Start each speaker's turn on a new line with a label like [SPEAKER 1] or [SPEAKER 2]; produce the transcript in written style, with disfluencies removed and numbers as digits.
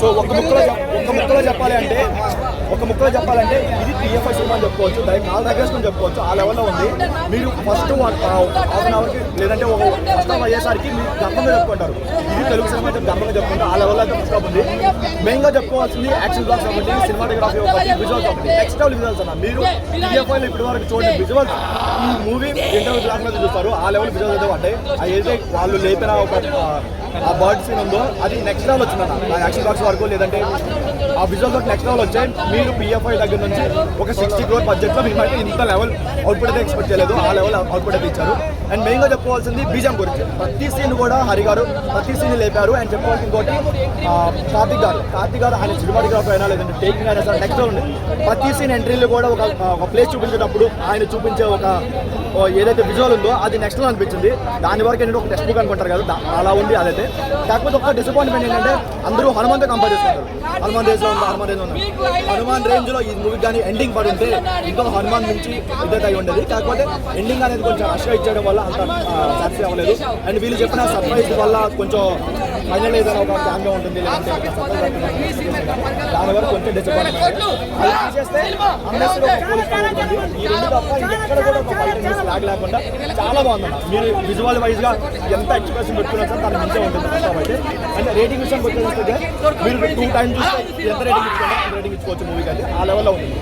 [SPEAKER 1] So ఒక ముక్కలో చెప్పాలంటే ఇది టీఎఫ్ఐ సినిమా అని చెప్పుకోవచ్చు. దానికి 4 దగ్గర చెప్పుకోవచ్చు. ఆ లెవెల్లో ఉంది. మీరు ఫస్ట్ హాఫ్ అన్ అవర్కి లేదంటే ఒక ఫస్ట్ హాఫ్ అయ్యేసరికి మీరు గర్వంగా చెప్పుకుంటారు. ఇది తెలుగు సినిమా అయితే గర్వంగా చెప్పుకుంటారు. ఆ లెవెల్లో అయితే ఫస్ట్ హాఫ్ ఉంది. మెయిన్గా చెప్పుకోవాల్సింది యాక్షన్ బ్లాక్స్ ఒకటి, సినిమాటోగ్రఫీ ఒకటి, విజువల్స్ ఒకటి. నెక్స్ట్ లెవెల్ విజువల్స్ అన్న మీరు టీఎఫ్ఐలో ఇప్పటి వరకు చూడండి విజువల్స్ ఈ మూవీ ఇంటర్వ్యూ బ్లాక్ మీద చూస్తారు. ఆ లెవెల్ విజువల్స్ అయితే పడ్డాయి. అయితే వాళ్ళు లేపిన ఒక ఆ బర్డ్ సీన్ ఉందో అది నెక్స్ట్ లెవెల్ వచ్చిందన్న. యాక్షన్ బ్లాక్స్ వరకు లేదంటే ఆ విజువల్స్ ఒకటి నెక్స్ట్ లెవెల్ వచ్చాయి. మీరు పిఎఫ్ఐ దగ్గర నుంచి ఒక 60 crore బడ్జెట్లో మీరు అయితే ఇంత లెవెల్ అవుట్పుట్ అయితే ఎక్స్పెక్ట్ చేయలేదు. ఆ లెవెల్ అవుట్పుట్ అయితే ఇచ్చారు. అండ్ మెయిన్గా చెప్పుకోవాల్సింది బీజం గురించి. ప్రతి సీన్ కూడా హరి గారు ప్రతి సీన్ లేపారు. అండ్ చెప్పుకోవాల్సింది ఇంకోటి కార్తిక్ గారు ఆయన సినిమాటోగ్రఫీ అయినా లేదంటే టేకింగ్ అయినా సార్ నెక్స్ట్ ఉంది. ప్రతి సీన్ ఎంట్రీలో కూడా ఒక ప్లేస్ చూపించేటప్పుడు ఆయన చూపించే ఒక ఏదైతే విజువల్ ఉందో అది నెక్స్ట్ లో అనిపించింది. దాని వరకు ఏంటంటే ఒక టెక్స్ట్ బుక్ అనుకుంటారు కదా, అలా ఉంది అదైతే. కాకపోతే ఒక డిసప్పాయింట్మెంట్ ఏంటంటే అందరూ హనుమాన్తో కంపేర్ చేసుకుంటారు. హనుమాన్ రేంజ్ లో ఉంది. హనుమాన్ రేంజ్ లో ఈ మూవీ కానీ ఎండింగ్ పడి ఉంటే ఇంకో హనుమాన్ నుంచి ఇద్దరు అయి ఉండేది. కాకపోతే ఎండింగ్ అనేది కొంచెం రష్గా ఇచ్చేయడం వల్ల అంత సాటిస్ఫై అవ్వలేదు. అండ్ వీళ్ళు చెప్పిన సర్ప్రైజ్ వల్ల కొంచెం ఫైనల్ ఏదైనా ఒక క్యామ్గా ఉంటుంది, లేదంటే దాని వరకు కొంచెం డిసప్పాయింట్మెంట్. అది తీసేస్తే ఈ రెండు తప్ప ఇంకెక్కడ కూడా ఒక 5 minutes లాగ్ లేకుండా చాలా బాగుందన్న. మీరు విజువల్ వైజ్ గా ఎంత ఎక్స్ప్రెషన్ పెట్టుకున్నా సార్ దాని మంచిగా ఉంటుంది ఫస్ట్ అయితే. అండ్ రేటింగ్ విషయానికి వచ్చేస్తే మీరు 2 times చూస్తే ఎంత రేటింగ్ ఇచ్చుకోవచ్చు మూవీకి అయితే ఆ లెవెల్లో ఉంటుంది.